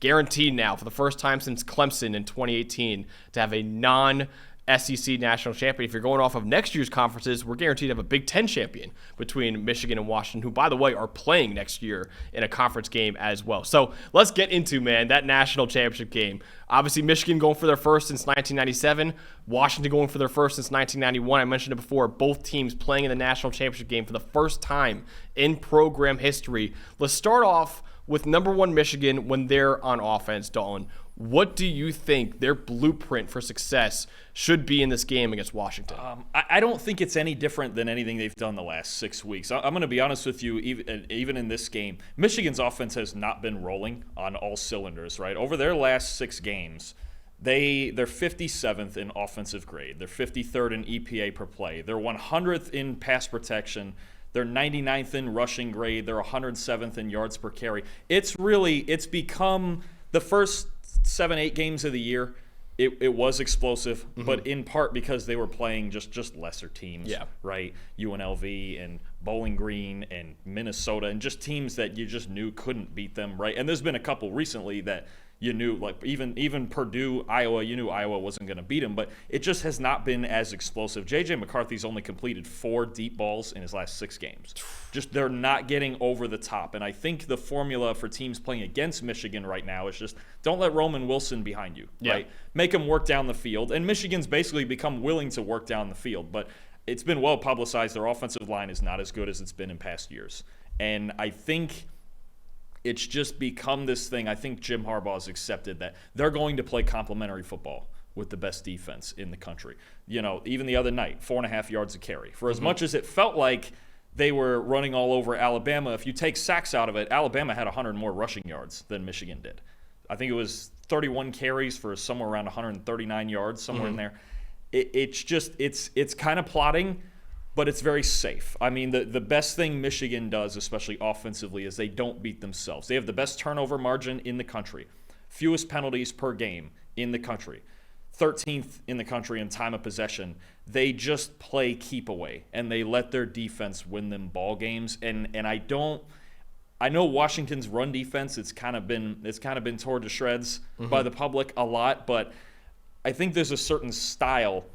guaranteed now for the first time since Clemson in 2018 to have a non-SEC national champion. If you're going off of next year's conferences, we're guaranteed to have a Big Ten champion between Michigan and Washington, who, by the way, are playing next year in a conference game as well. So let's get into, that national championship game. Obviously, Michigan going for their first since 1997. Washington going for their first since 1991. I mentioned it before. Both teams playing in the national championship game for the first time in program history. Let's start off with number one Michigan when they're on offense, Dalton. What do you think their blueprint for success should be in this game against Washington? I don't think it's any different than anything they've done the last 6 weeks. I'm going to be honest with you, even in this game, Michigan's offense has not been rolling on all cylinders, right? Over their last 6 games, they're 57th in offensive grade. They're 53rd in EPA per play. They're 100th in pass protection. They're 99th in rushing grade. They're 107th in yards per carry. It's become the first 7-8 games of the year. It was explosive, but in part because they were playing just lesser teams, right? UNLV and Bowling Green and Minnesota and just teams that you just knew couldn't beat them, right? And there's been a couple recently that you knew, like even Purdue, Iowa, you knew Iowa wasn't going to beat them, but it just has not been as explosive. J.J. McCarthy's only completed 4 deep balls in his last 6 games. Just they're not getting over the top, and I think the formula for teams playing against Michigan right now is just don't let Roman Wilson behind you, right? Make him work down the field, and Michigan's basically become willing to work down the field, but it's been well publicized. Their offensive line is not as good as it's been in past years, and I think it's just become this thing. I think Jim Harbaugh's accepted that they're going to play complementary football with the best defense in the country. Even the other night, 4.5 yards a carry. For as much as it felt like they were running all over Alabama, if you take sacks out of it, Alabama had 100 more rushing yards than Michigan did. I think it was 31 carries for somewhere around 139 yards, somewhere in there. It's kind of plotting, but it's very safe. I mean, the best thing Michigan does, especially offensively, is they don't beat themselves. They have the best turnover margin in the country, fewest penalties per game in the country, 13th in the country in time of possession. They just play keep away, and they let their defense win them ball games. And I know Washington's run defense, it's kind of been torn to shreds by the public a lot, but I think there's a certain style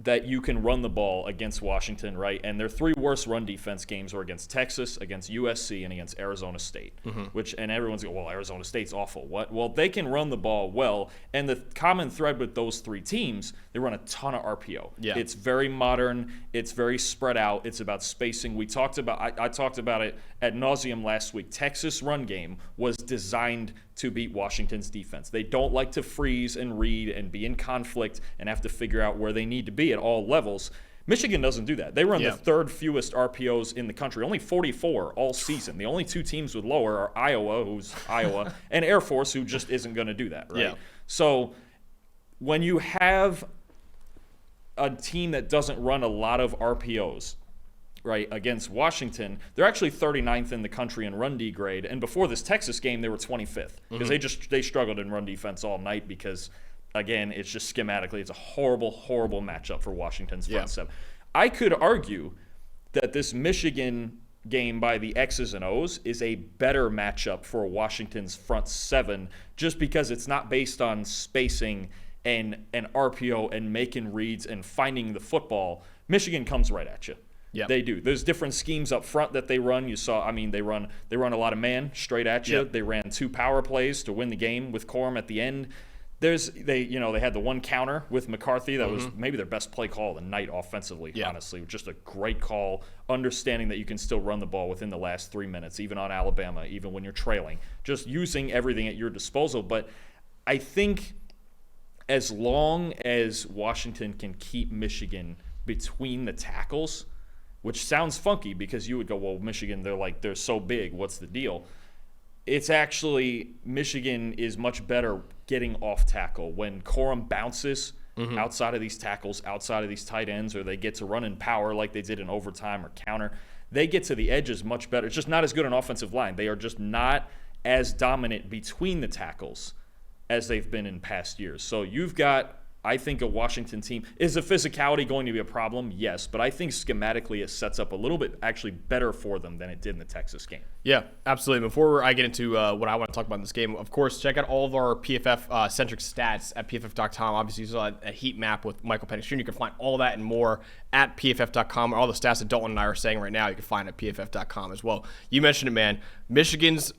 that you can run the ball against Washington, right? And their 3 worst run defense games were against Texas, against USC, and against Arizona State. And everyone's going, well, Arizona State's awful. What? Well, they can run the ball well. And the common thread with those 3 teams, they run a ton of RPO. It's very modern. It's very spread out. It's about spacing. I talked about it ad nauseum last week. Texas run game was designed to beat Washington's defense. They don't like to freeze and read and be in conflict and have to figure out where they need to be at all levels. Michigan doesn't do that. They run the 3rd fewest RPOs in the country, only 44 all season. The only 2 teams with lower are Iowa, who's Iowa, and Air Force, who just isn't going to do that, right? So when you have a team that doesn't run a lot of RPOs, right, against Washington, they're actually 39th in the country in run D grade, and before this Texas game, they were 25th because they struggled in run defense all night because, again, it's just schematically, it's a horrible, horrible matchup for Washington's front 7. I could argue that this Michigan game by the X's and O's is a better matchup for Washington's front 7 just because it's not based on spacing and RPO and making reads and finding the football. Michigan comes right at you. They do. There's different schemes up front that they run. You saw, they run a lot of man straight at you. They ran 2 power plays to win the game with Corum at the end. They had the one counter with McCarthy that was maybe their best play call of the night offensively, honestly. Just a great call, understanding that you can still run the ball within the last 3 minutes, even on Alabama, even when you're trailing. Just using everything at your disposal. But I think as long as Washington can keep Michigan between the tackles, which sounds funky because you would go, well, Michigan, they're so big. What's the deal? It's actually Michigan is much better getting off tackle. When Corum bounces outside of these tackles, outside of these tight ends, or they get to run in power like they did in overtime or counter, they get to the edges much better. It's just not as good an offensive line. They are just not as dominant between the tackles as they've been in past years. So you've got I think a Washington team, is the physicality going to be a problem? Yes, but I think schematically it sets up a little bit actually better for them than it did in the Texas game. Yeah, absolutely. Before I get into what I want to talk about in this game, of course, check out all of our PFF-centric stats at PFF.com. Obviously, you saw a heat map with Michael Penix Jr. You can find all that and more at PFF.com. All the stats that Dalton and I are saying right now, you can find at PFF.com as well. You mentioned it, man. Michigan's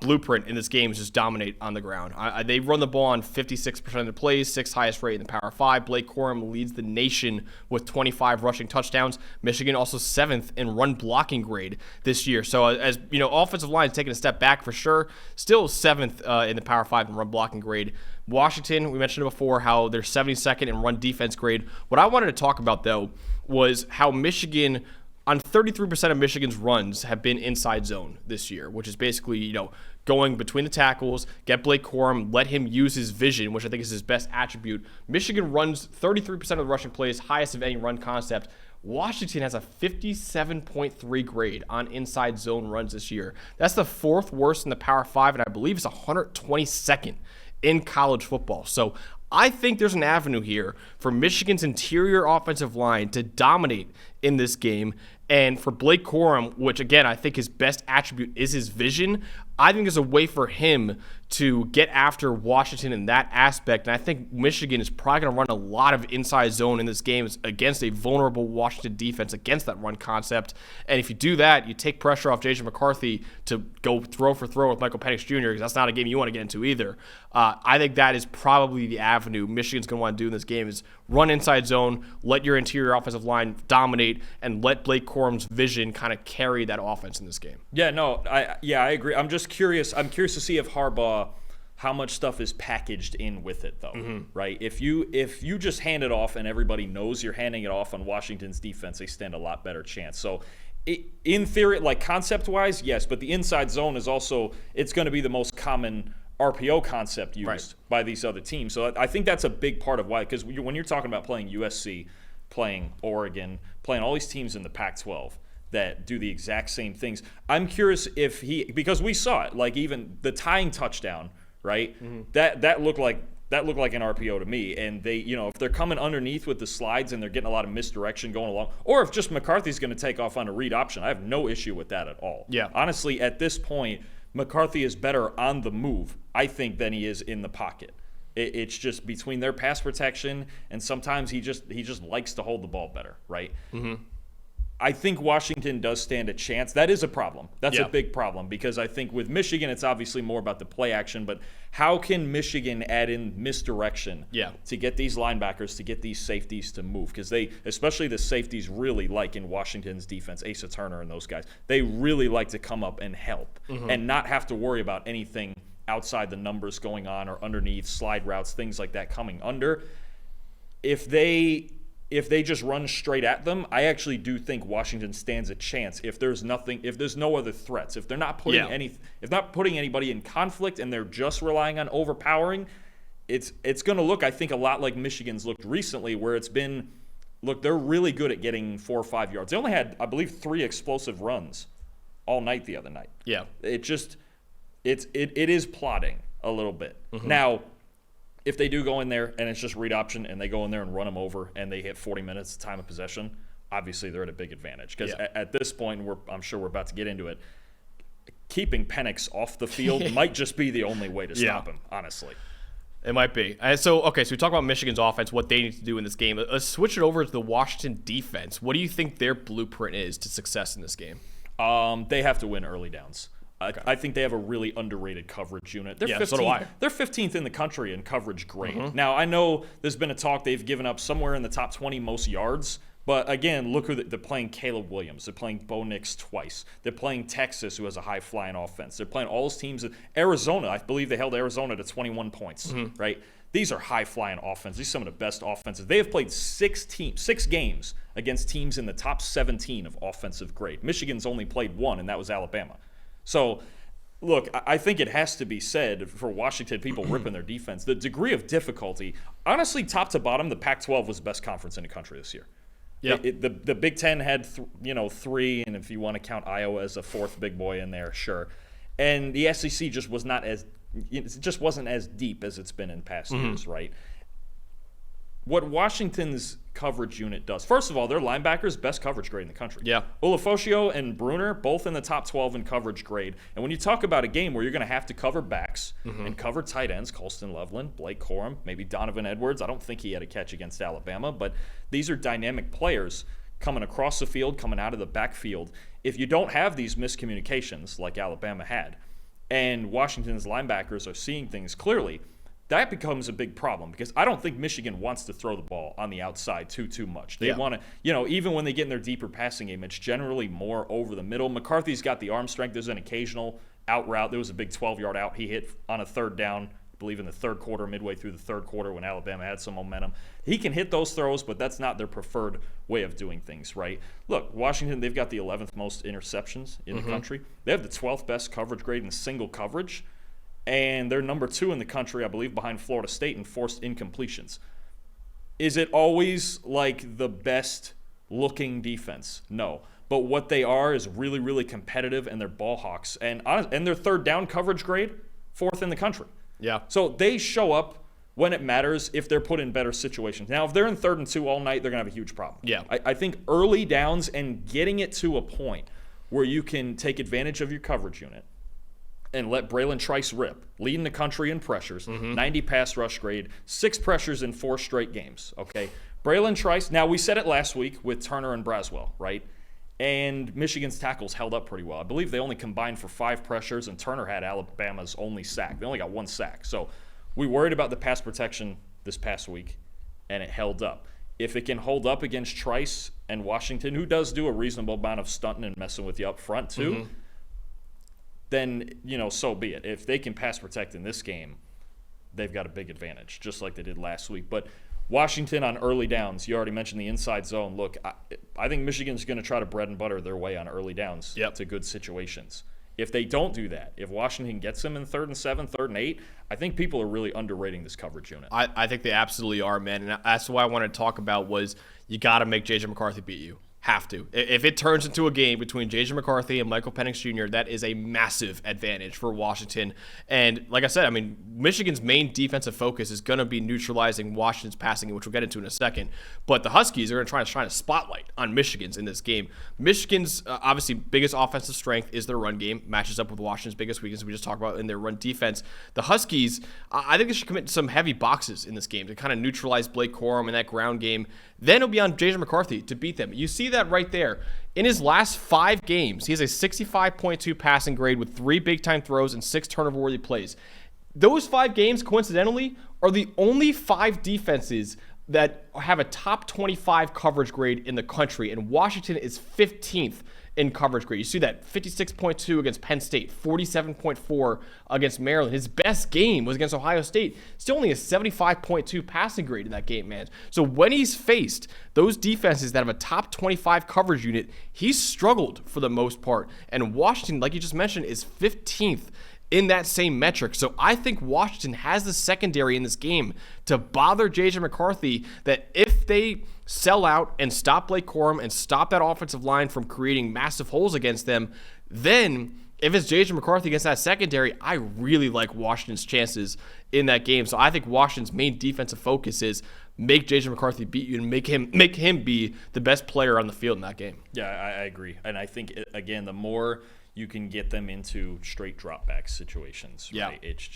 blueprint in this game is just dominate on the ground. They run the ball on 56% of the plays, 6th highest rate in the Power 5. Blake Corum leads the nation with 25 rushing touchdowns. Michigan also 7th in run blocking grade this year. So as you know, offensive line is taking a step back for sure. Still 7th in the Power 5 in run blocking grade. Washington, we mentioned it before, how they're 72nd in run defense grade. What I wanted to talk about, though, was how Michigan, on 33% of Michigan's runs, have been inside zone this year, which is basically, you know, going between the tackles, get Blake Corum, let him use his vision, which I think is his best attribute. Michigan runs 33% of the rushing plays, highest of any run concept. Washington has a 57.3 grade on inside zone runs this year. That's the 4th worst in the Power 5, and I believe it's 122nd in college football. So I think there's an avenue here for Michigan's interior offensive line to dominate in this game. And for Blake Corum, which, again, I think his best attribute is his vision, I think there's a way for him to get after Washington in that aspect. And I think Michigan is probably going to run a lot of inside zone in this game against a vulnerable Washington defense against that run concept. And if you do that, you take pressure off J.J. McCarthy to go throw for throw with Michael Penix Jr., because that's not a game you want to get into either. I think that is probably the avenue Michigan's going to want to do in this game, is run inside zone, let your interior offensive line dominate, and let Blake Corum's vision kind of carry that offense in this game. Yeah, no, I agree. I'm just curious. I'm curious to see if Harbaugh, how much stuff is packaged in with it, though, right? If you just hand it off and everybody knows you're handing it off on Washington's defense, they stand a lot better chance. So in theory, like concept-wise, yes, but the inside zone is also, it's going to be the most common RPO concept used by these other teams. So I think that's a big part of why, because when you're talking about playing USC, playing Oregon, playing all these teams in the Pac-12 that do the exact same things, I'm curious if because we saw it, like even the tying touchdown, right? That looked like an RPO to me. And they, you know, if they're coming underneath with the slides and they're getting a lot of misdirection going along, or if just McCarthy's going to take off on a read option, I have no issue with that at all. Yeah. Honestly, at this point, McCarthy is better on the move, I think, than he is in the pocket. It's just between their pass protection, and sometimes he just likes to hold the ball better, right? I think Washington does stand a chance. That is a problem. That's a big problem, because I think with Michigan, it's obviously more about the play action, but how can Michigan add in misdirection to get these linebackers, to get these safeties to move? Because they, especially the safeties, really like in Washington's defense, Asa Turner and those guys, they really like to come up and help and not have to worry about anything outside the numbers going on or underneath, slide routes, things like that coming under. If they just run straight at them, I actually do think Washington stands a chance if there's no other threats. If they're not putting anybody in conflict and they're just relying on overpowering, it's going to look, I think, a lot like Michigan's looked recently, where it's been, look, they're really good at getting 4 or 5 yards. They only had, I believe, 3 explosive runs all night the other night. Yeah. It is plotting a little bit. Now, if they do go in there and it's just read option and they go in there and run them over and they hit 40 minutes time of possession, obviously they're at a big advantage. Because at this point, I'm sure we're about to get into it, keeping Penix off the field might just be the only way to stop him, honestly. It might be. So we talk about Michigan's offense, what they need to do in this game. Let's switch it over to the Washington defense. What do you think their blueprint is to success in this game? They have to win early downs. Okay. I think they have a really underrated coverage unit. They're 15th, so do I. They're 15th in the country in coverage grade. Now, I know there's been a talk they've given up somewhere in the top 20 most yards, but again, look who they're playing. Caleb Williams. They're playing Bo Nix twice. They're playing Texas, who has a high-flying offense. They're playing all those teams. Arizona, I believe they held Arizona to 21 points, right? These are high-flying offenses. These are some of the best offenses. They have played 6 games against teams in the top 17 of offensive grade. Michigan's only played 1, and that was Alabama. So, look, I think it has to be said for Washington, people ripping their defense, the degree of difficulty, honestly, top to bottom, the Pac-12 was the best conference in the country this year. Yeah. The Big Ten had, 3, and if you want to count Iowa as a 4th big boy in there, sure. And the SEC just wasn't as deep as it's been in past years, right? what Washington's coverage unit does. First of all, their linebackers, best coverage grade in the country. Yeah. Ulofoshio and Bruner, both in the top 12 in coverage grade. And when you talk about a game where you're going to have to cover backs and cover tight ends, Colston Loveland, Blake Corum, maybe Donovan Edwards. I don't think he had a catch against Alabama, but these are dynamic players coming across the field, coming out of the backfield. If you don't have these miscommunications like Alabama had, and Washington's linebackers are seeing things clearly, that becomes a big problem because I don't think Michigan wants to throw the ball on the outside too much. They want to, even when they get in their deeper passing game, it's generally more over the middle. McCarthy's got the arm strength. There's an occasional out route. There was a big 12-yard out he hit on a third down, I believe in the third quarter, midway through the third quarter when Alabama had some momentum. He can hit those throws, but that's not their preferred way of doing things, right? Look, Washington, they've got the 11th most interceptions in the country. They have the 12th best coverage grade in single coverage. And they're number 2 in the country, I believe, behind Florida State in forced incompletions. Is it always like the best looking defense? No. But what they are is really, really competitive, and they're ball hawks. And their third down coverage grade, 4th in the country. Yeah. So they show up when it matters if they're put in better situations. Now, if they're in 3rd and 2 all night, they're going to have a huge problem. Yeah. I think early downs and getting it to a point where you can take advantage of your coverage unit and let Braylon Trice rip, leading the country in pressures, 90 pass rush grade, 6 pressures in 4 straight games, okay? Braylon Trice, now we said it last week with Turner and Braswell, right? And Michigan's tackles held up pretty well. I believe they only combined for 5 pressures, and Turner had Alabama's only sack. They only got 1 sack. So we worried about the pass protection this past week, and it held up. If it can hold up against Trice and Washington, who does do a reasonable amount of stunting and messing with you up front too, then, so be it. If they can pass protect in this game, they've got a big advantage, just like they did last week. But Washington on early downs, you already mentioned the inside zone. Look, I think Michigan's going to try to bread and butter their way on early downs to good situations. If they don't do that, if Washington gets them in 3rd and 7, 3rd and 8, I think people are really underrating this coverage unit. I think they absolutely are, man. And that's what I wanted to talk about was you got to make J.J. McCarthy beat you. Have to. If it turns into a game between J.J. McCarthy and Michael Penix Jr., that is a massive advantage for Washington. And like I said, Michigan's main defensive focus is going to be neutralizing Washington's passing, which we'll get into in a second. But the Huskies are going to try to shine a spotlight on Michigan's in this game. Michigan's obviously biggest offensive strength is their run game, matches up with Washington's biggest weakness we just talked about in their run defense. The Huskies, I think they should commit some heavy boxes in this game to kind of neutralize Blake Corum in that ground game. Then it'll be on J.J. McCarthy to beat them. You see that right there. In his last 5 games, he has a 65.2 passing grade with 3 big-time throws and 6 turnover-worthy plays. Those 5 games, coincidentally, are the only 5 defenses that have a top 25 coverage grade in the country, and Washington is 15th in coverage grade. You see that 56.2 against Penn State, 47.4 against Maryland. His best game was against Ohio State. Still only a 75.2 passing grade in that game, man. So when he's faced those defenses that have a top 25 coverage unit, he's struggled for the most part. And Washington, like you just mentioned, is 15th in that same metric. So I think Washington has the secondary in this game to bother J.J. McCarthy, that if they sell out and stop Blake Corum and stop that offensive line from creating massive holes against them, then if it's J.J. McCarthy against that secondary, I really like Washington's chances in that game. So I think Washington's main defensive focus is make J.J. McCarthy beat you and make him be the best player on the field in that game. Yeah, I agree. And I think, again, the more you can get them into straight drop back situations, right? Yeah. It's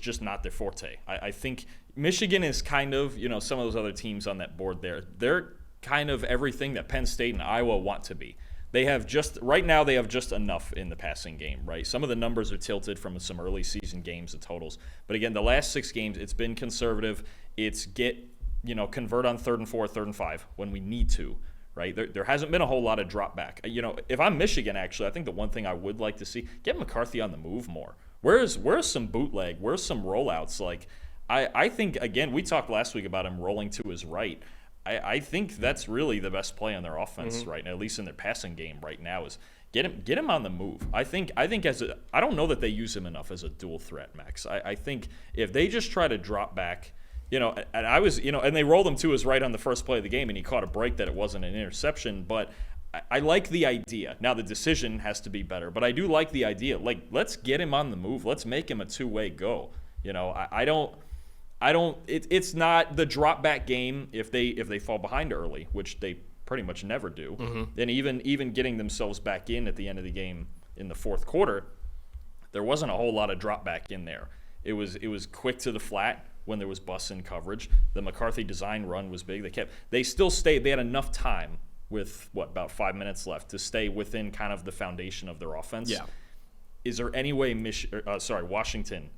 just not their forte. I think Michigan is kind of, some of those other teams on that board there, they're kind of everything that Penn State and Iowa want to be. Right now they have just enough in the passing game, right? Some of the numbers are tilted from some early season games, the totals. But again, the last 6 games, it's been conservative. It's convert on 3rd and 4, 3rd and 5 when we need to. Right? There hasn't been a whole lot of drop back. If I'm Michigan, actually, I think the one thing I would like to see, get McCarthy on the move more. Where's some bootleg? Where's some rollouts? Like, I think, again, we talked last week about him rolling to his right. I think that's really the best play on their offense right now, at least in their passing game right now, is get him on the move. I don't know that they use him enough as a dual threat, Max. I think if they just try to drop back, and they rolled him to his right on the first play of the game, and he caught a break that it wasn't an interception. But I like the idea. Now, the decision has to be better, but I do like the idea. Like, let's get him on the move. Let's make him a two-way go. I don't. It's not the drop back game if they fall behind early, which they pretty much never do. Then even getting themselves back in at the end of the game in the fourth quarter, there wasn't a whole lot of drop back in there. It was quick to the flat when there was bus in coverage. The McCarthy design run was big. They still stayed. They had enough time with about 5 minutes left to stay within kind of the foundation of their offense. Yeah. Is there any way Washington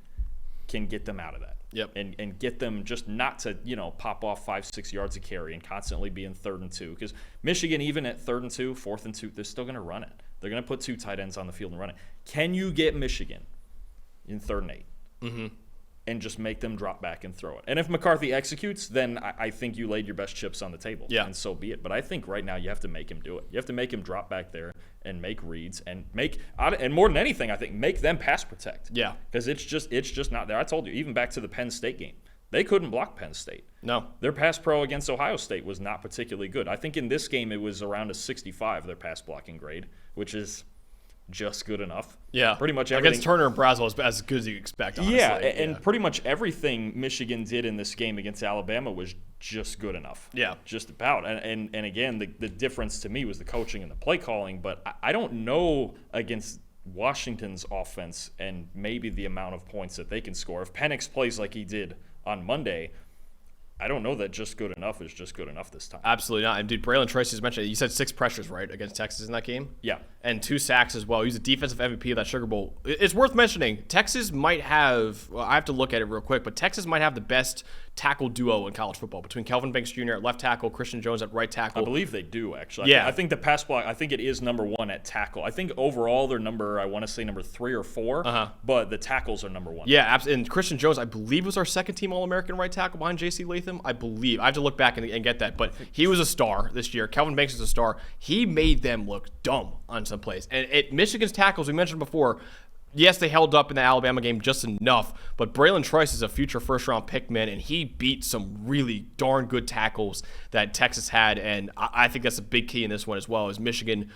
can get them out of that? Yep. And get them just not to, pop off 5-6 yards a carry and constantly be in 3rd and 2. Because Michigan, even at 3rd and 2, 4th and 2, they're still going to run it. They're going to put 2 tight ends on the field and run it. Can you get Michigan in 3rd and 8 and just make them drop back and throw it? And if McCarthy executes, then I think you laid your best chips on the table. Yeah. And so be it. But I think right now you have to make him do it. You have to make him drop back there and make reads and and more than anything, I think, make them pass protect. Yeah. Because it's just not there. I told you, even back to the Penn State game, they couldn't block Penn State. No. Their pass pro against Ohio State was not particularly good. I think in this game it was around a 65, their pass blocking grade, which is just good enough. Yeah. Pretty much everything. Against Turner and Braswell is as good as you expect, honestly. Yeah, and pretty much everything Michigan did in this game against Alabama was just good enough. Yeah. Just about. And again, the difference to me was the coaching and the play calling, but I don't know against Washington's offense and maybe the amount of points that they can score. If Penix plays like he did on Monday, I don't know that just good enough is just good enough this time. Absolutely not. And dude, Braylon Trice just mentioned it. You said 6 pressures, right, against Texas in that game? Yeah. And 2 sacks as well. He's a defensive MVP of that Sugar Bowl. It's worth mentioning, Texas might have, well, I have to look at it real quick, but Texas might have the best tackle duo in college football between Kelvin Banks Jr. at left tackle, Christian Jones at right tackle. I believe they do, actually. Yeah. I think the pass block, I think it is number 1 at tackle. I think overall they're I want to say number 3 or 4, but the tackles are number 1. Yeah, and Christian Jones, I believe, was our second-team All-American right tackle behind J.C. Latham. I believe. I have to look back and get that, but he was a star this year. Kelvin Banks is a star. He made them look dumb on some plays. And Michigan's tackles, we mentioned before, yes, they held up in the Alabama game just enough, but Braylon Trice is a future first-round pick, man, and he beat some really darn good tackles that Texas had, and I think that's a big key in this one as well, is Michigan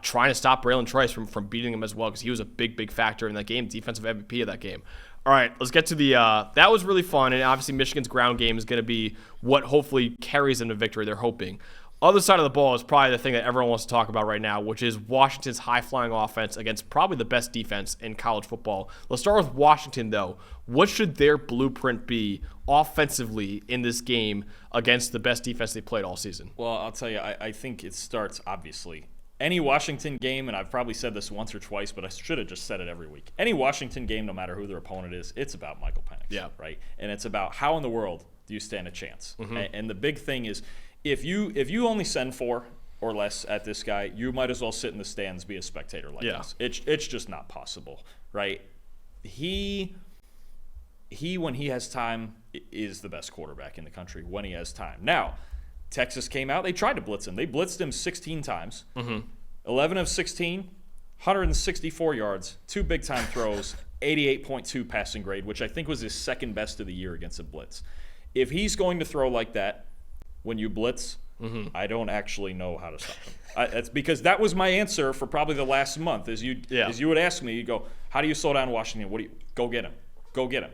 trying to stop Braylon Trice from beating him as well, because he was a big factor in that game, defensive MVP of that game. All right, let's get to the that was really fun, and obviously Michigan's ground game is going to be what hopefully carries them to victory, they're hoping. Other side of the ball is probably the thing that everyone wants to talk about right now, which is Washington's high-flying offense against probably the best defense in college football. Let's start with Washington, though. What should their blueprint be offensively in this game against the best defense they played all season? Well, I'll tell you, I think it starts, obviously. Any Washington game, and I've probably said this once or twice, but I should have just said it every week. Any Washington game, no matter who their opponent is, it's about Michael Penix. Yeah. Right? And it's about how in the world do you stand a chance? And the big thing is, if you only send 4 or less at this guy, you might as well sit in the stands, be a spectator like this. It's just not possible, right? He when he has time is the best quarterback in the country when he has time. Now, Texas came out, they tried to blitz him. They blitzed him 16 times. 11 of 16, 164 yards, 2 big-time throws, 88.2 passing grade, which I think was his second best of the year against a blitz. If he's going to throw like that when you blitz, I don't actually know how to stop him. That's because that was my answer for probably the last month. As you would ask me, you go, how do you slow down Washington? Go get him. Go get him.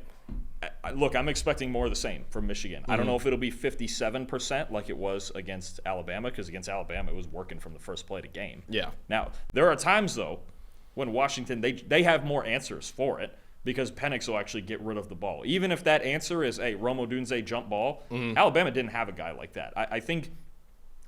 Look, I'm expecting more of the same from Michigan. I don't know if it'll be 57% like it was against Alabama, because against Alabama it was working from the first play of the game. Yeah. Now, there are times, though, when Washington, they have more answers for it, because Penix will actually get rid of the ball. Even if that answer is a Rome Odunze jump ball, Alabama didn't have a guy like that. I think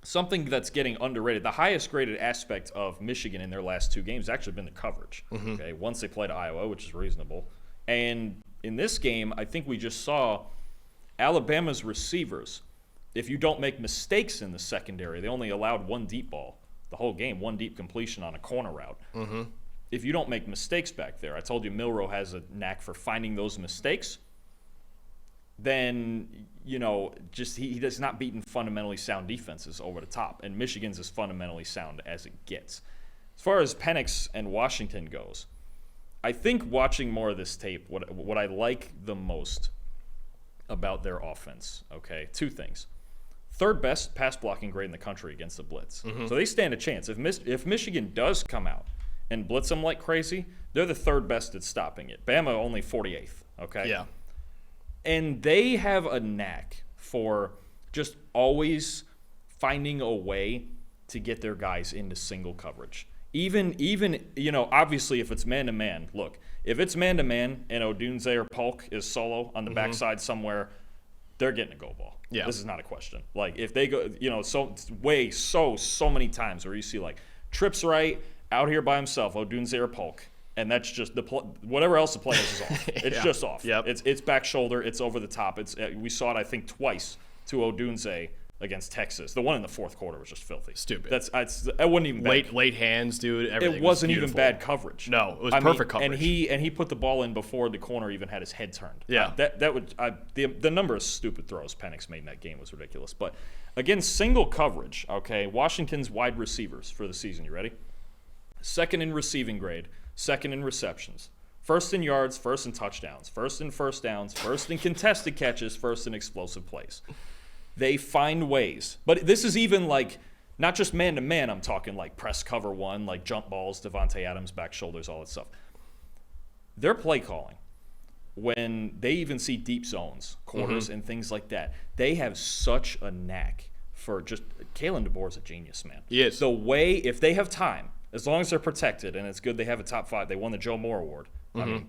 something that's getting underrated, the highest graded aspect of Michigan in their last 2 games has actually been the coverage. Okay, once they played Iowa, which is reasonable. And in this game, I think we just saw Alabama's receivers, if you don't make mistakes in the secondary, they only allowed 1 deep ball the whole game, 1 deep completion on a corner route. If you don't make mistakes back there, I told you Milroe has a knack for finding those mistakes, then, just he does not beaten fundamentally sound defenses over the top, and Michigan's as fundamentally sound as it gets. As far as Penix and Washington goes, I think watching more of this tape, what I like the most about their offense, okay, 2 things. 3rd best pass blocking grade in the country against the blitz. So they stand a chance. If Michigan does come out and blitz them like crazy, they're the 3rd best at stopping it. Bama only 48th, okay? Yeah. And they have a knack for just always finding a way to get their guys into single coverage. Even obviously if it's man-to-man, look, if it's man-to-man and Odunze or Polk is solo on the backside somewhere, they're getting a go ball. Yeah. This is not a question. Like, if they go, so many times where you see, like, Tripp's right, out here by himself, Odunze or Polk, and that's just whatever else the play is off. It's just off. Yep. It's back shoulder. It's over the top. We saw it, I think, twice to Odunze against Texas. The one in the fourth quarter was just filthy. Stupid. That wasn't even late hands, dude. Everything it wasn't was even bad coverage. No, it was perfect coverage. And he put the ball in before the corner even had his head turned. Yeah. The number of stupid throws Penix made in that game was ridiculous. But again, single coverage. Okay, Washington's wide receivers for the season. You ready? Second in receiving grade, second in receptions, first in yards, first in touchdowns, first in first downs, first in contested catches, first in explosive plays. They find ways. But this is even like not just man-to-man. I'm talking like press cover one, like jump balls, Devontae Adams, back shoulders, all that stuff. Their play calling, when they even see deep zones, quarters, and things like that, they have such a knack for just – Kalen DeBoer's a genius, man. He is. The way – if they have time, as long as they're protected, and it's good they have a top 5. They won the Joe Moore Award. I mean,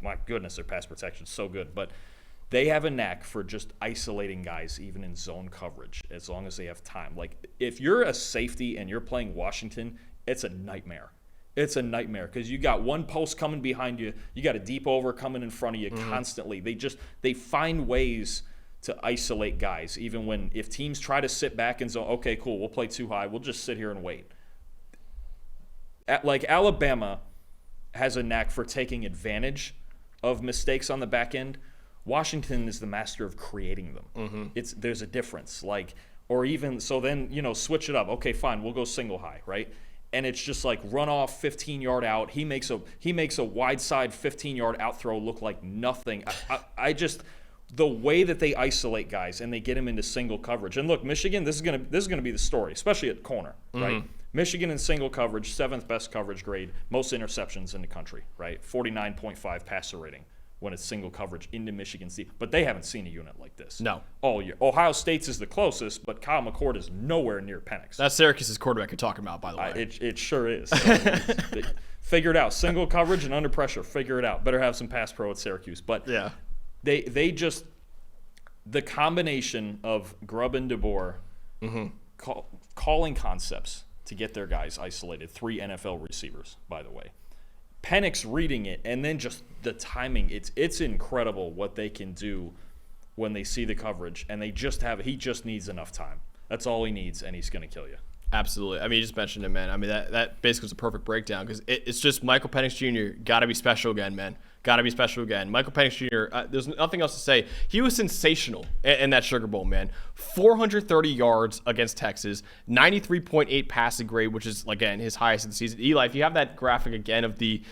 my goodness, their pass protection is so good. But – they have a knack for just isolating guys even in zone coverage as long as they have time. Like, if you're a safety and you're playing Washington, it's a nightmare. It's a nightmare because you got one post coming behind you. You got a deep over coming in front of you constantly. They find ways to isolate guys even if teams try to sit back and zone, okay, cool, we'll play too high. We'll just sit here and wait. Like Alabama has a knack for taking advantage of mistakes on the back end. Washington is the master of creating them. There's a difference. Like, or even so then, switch it up. Okay, fine, we'll go single high, right? And it's just like run off 15-yard out. He makes a wide side 15-yard out throw look like nothing. I just the way that they isolate guys and they get them into single coverage. And look, Michigan, this is gonna be the story, especially at corner, right? Michigan in single coverage, 7th best coverage grade, most interceptions in the country, right? 49.5 passer rating when it's single coverage into Michigan's deep. But they haven't seen a unit like this. No. All year. Ohio State's is the closest, but Kyle McCord is nowhere near Penix. That's Syracuse's quarterback you're talking about, by the way. It sure is. So figure it out. Single coverage and under pressure. Figure it out. Better have some pass pro at Syracuse. But yeah, they just – the combination of Grubb and DeBoer calling concepts to get their guys isolated. 3 NFL receivers, by the way. Penix reading it, and then just the timing. It's incredible what they can do when they see the coverage, and he just needs enough time. That's all he needs, and he's going to kill you. Absolutely. I mean, you just mentioned it, man. I mean, that basically was a perfect breakdown because it's just Michael Penix Jr. got to be special again, man. Got to be special again. Michael Penix Jr., there's nothing else to say. He was sensational in that Sugar Bowl, man. 430 yards against Texas, 93.8 passing grade, which is, again, his highest of the season. Eli, if you have that graphic again of the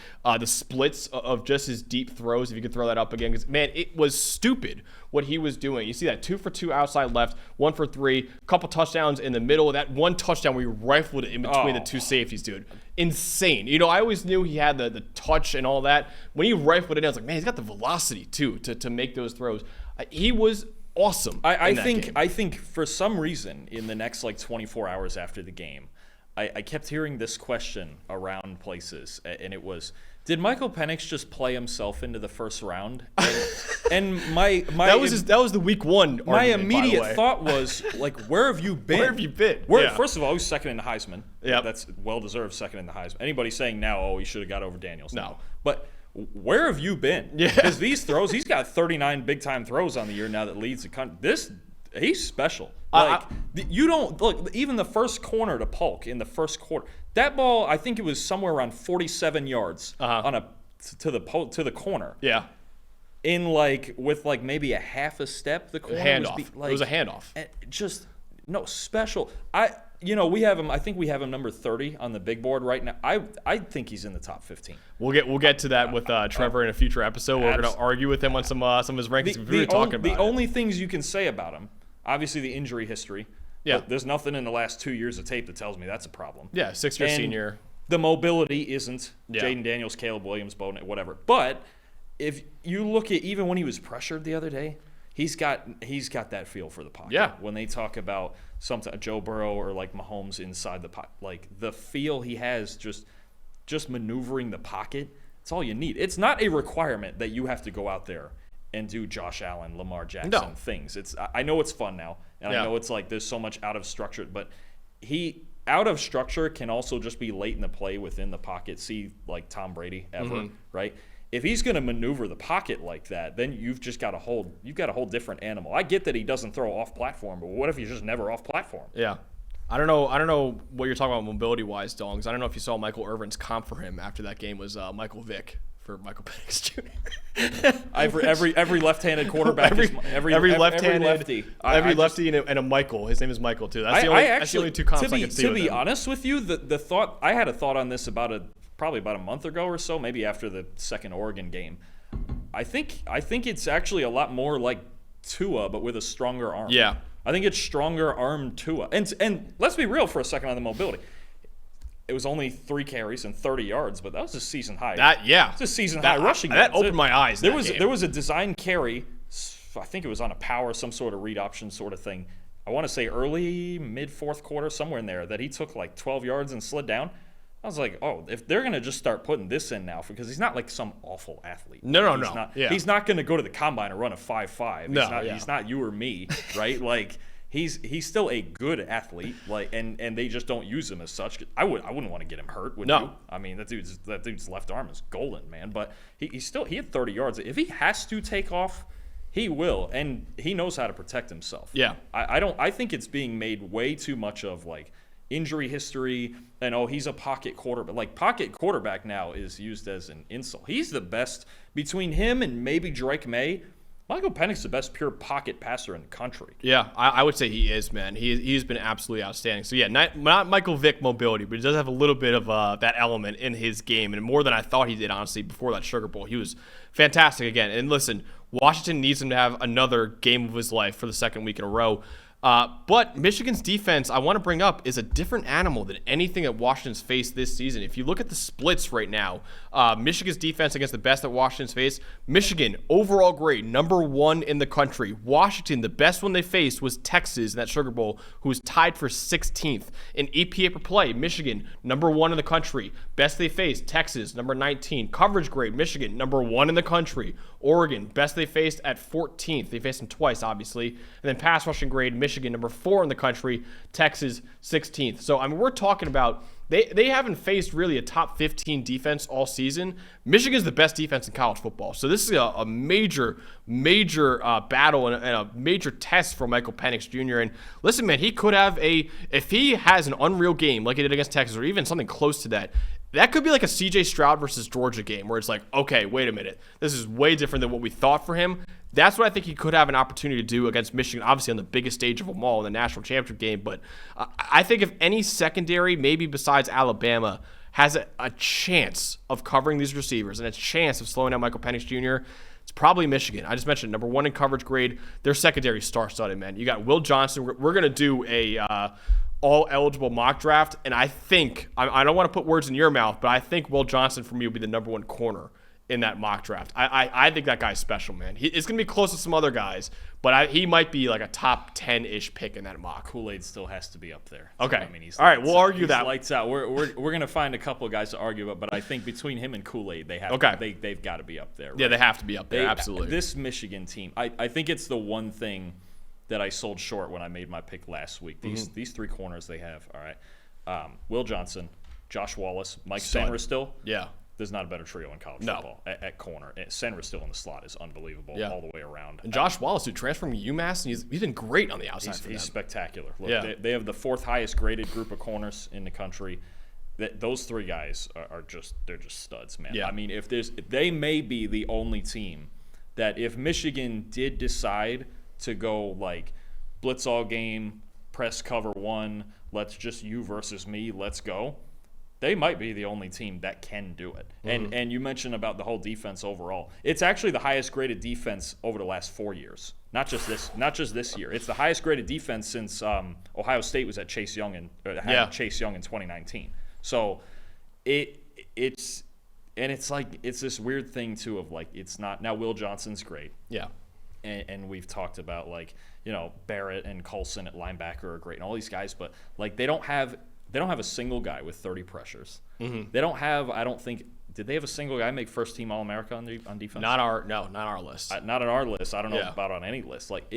splits of just his deep throws, if you could throw that up again, because, man, it was stupid what he was doing. You see that 2 for 2 outside left, 1 for 3, couple touchdowns in the middle. That one touchdown where he rifled it in between the 2 safeties, dude. Insane. I always knew he had the touch and all that. When he rifled it in, I was like, man, he's got the velocity too to make those throws. He was awesome. I think for some reason in the next 24 hours after the game, I kept hearing this question around places, and it was, did Michael Penix just play himself into the first round? And my that was the week 1 my argument, immediate thought was, where have you been? Where have you been? First of all, he's second in the Heisman. Yeah, that's well deserved, second in the Heisman. Anybody saying now, he should have got over Daniels? No. But where have you been? Yeah, because these throws, he's got 39 big time throws on the year now that leads the country. He's special. You don't look, even the first corner to Polk in the first quarter. That ball, I think it was somewhere around 47 yards to the corner. Yeah. In with maybe a half a step, the corner handoff. It was a handoff. Just special. We have him. I think we have him number 30 on the big board right now. I think he's in the top 15. We'll get to that with Trevor in a future episode. We're going to argue with him on some of his rankings. The only things you can say about him, obviously the injury history. Yeah. But there's nothing in the last 2 years of tape that tells me that's a problem. Yeah, 6-year senior. The mobility isn't Yeah. Jaden Daniels, Caleb Williams, Bowden, whatever. But if you look at even when he was pressured the other day, he's got that feel for the pocket. Yeah. When they talk about something Joe Burrow or like Mahomes inside the pocket, like the feel he has just maneuvering the pocket, it's all you need. It's not a requirement that you have to go out there and do Josh Allen, Lamar Jackson things. I know it's fun now, and I know it's like there's so much out of structure, but out of structure can also just be late in the play within the pocket. See, like Tom Brady ever, right? If he's going to maneuver the pocket like that, then you've got a whole different animal. I get that he doesn't throw off platform, but what if he's just never off platform? Yeah. I don't know what you're talking about mobility-wise, Dongs. I don't know if you saw Michael Irvin's comp for him after that game was Michael Vick for Michael Penix Jr. every left-handed quarterback, every left-handed lefty, and a Michael. His name is Michael too. That's the only two comps I can see. To be honest with you, the thought I had a thought on this probably about a month ago or so, maybe after the second Oregon game. I think it's actually a lot more like Tua, but with a stronger arm. Yeah. I think it's stronger arm Tua. And let's be real for a second on the mobility. It was only 3 carries and 30 yards, but that was a season high. It's a season high rushing. That opened my eyes. There was a design carry. I think it was on a power, some sort of read option sort of thing. I want to say early, mid fourth quarter, somewhere in there, that he took like 12 yards and slid down. I was like, oh, if they're going to just start putting this in now, because he's not like some awful athlete. No. He's not going to go to the combine and run a 5.5. He's He's not you or me, right? Like, he's still a good athlete, like, and they just don't use him as such. I wouldn't want to get him hurt, would you? I mean, that dude's left arm is golden, man. But he had 30 yards. If he has to take off, he will, and he knows how to protect himself. Yeah. I think it's being made way too much of like injury history and he's a pocket quarterback. Like, pocket quarterback now is used as an insult. He's the best between him and maybe Drake May. Michael Penix is the best pure pocket passer in the country. Yeah, I would say he is, man. He's been absolutely outstanding. So, yeah, not Michael Vick mobility, but he does have a little bit of that element in his game, and more than I thought he did, honestly, before that Sugar Bowl. He was fantastic again. And listen, Washington needs him to have another game of his life for the second week in a row. But Michigan's defense, I want to bring up, is a different animal than anything that Washington's faced this season. If you look at the splits right now, Michigan's defense against the best that Washington's faced, Michigan, overall grade, number 1 in the country. Washington, the best one they faced was Texas in that Sugar Bowl, who was tied for 16th. In EPA per play, Michigan, number 1 in the country. Best they faced, Texas, number 19. Coverage grade, Michigan, number 1 in the country. Oregon, best they faced at 14th. They faced them twice, obviously. And then pass rushing grade, Michigan, number 4 in the country. Texas, 16th. So, I mean, we're talking about they haven't faced really a top 15 defense all season. Michigan's the best defense in college football. So this is a major battle and a major test for Michael Penix Jr. And listen, man, he could have if he has an unreal game like he did against Texas or even something close to that, that could be like a C.J. Stroud versus Georgia game where it's like, okay, wait a minute. This is way different than what we thought for him. That's what I think he could have an opportunity to do against Michigan, obviously on the biggest stage of them all in the national championship game. But I think if any secondary, maybe besides Alabama, has a chance of covering these receivers and a chance of slowing down Michael Penix Jr., it's probably Michigan. I just mentioned number 1 in coverage grade. Their secondary star-studded, man. You got Will Johnson. We're going to do a all-eligible mock draft, and I think, I don't want to put words in your mouth, but I think Will Johnson for me will be the number 1 corner in that mock draft. I think that guy's special, man. It's going to be close to some other guys, but he might be like a top 10-ish pick in that mock. Kool-Aid still has to be up there. Okay. I mean, all right, we'll argue that. Lights out. We're going to find a couple of guys to argue about, but I think between him and Kool-Aid, they've got to be up there. Right? Yeah, they have to be up there, absolutely. This Michigan team, I think it's the one thing that I sold short when I made my pick last week. These 3 corners they have, all right. Will Johnson, Josh Wallace, Mike Sanderstill. Yeah. There's not a better trio in college football at corner. Sanderstill in the slot is unbelievable all the way around. And Josh Wallace, who transferred from UMass, and he's been great on the outside. He's spectacular. Look, they have the 4th highest graded group of corners in the country. Those 3 guys are just studs, man. Yeah. I mean, if they may be the only team that if Michigan did decide to go like blitz all game, press cover 1, let's just you versus me, let's go. They might be the only team that can do it. And you mentioned about the whole defense overall. It's actually the highest graded defense over the last 4 years. Not just this year. It's the highest graded defense since Ohio State was at Chase Young Chase Young in 2019. So it's And it's like, it's this weird thing too of like, it's not, now Will Johnson's great. Yeah. And we've talked about like, you know, Barrett and Coulson at linebacker are great and all these guys, but like they don't have a single guy with 30 pressures. Mm-hmm. They don't have, I don't think, did they have a single guy make first team All-America on defense? Not our list. Not on our list. I don't know Yeah. about on any list. Like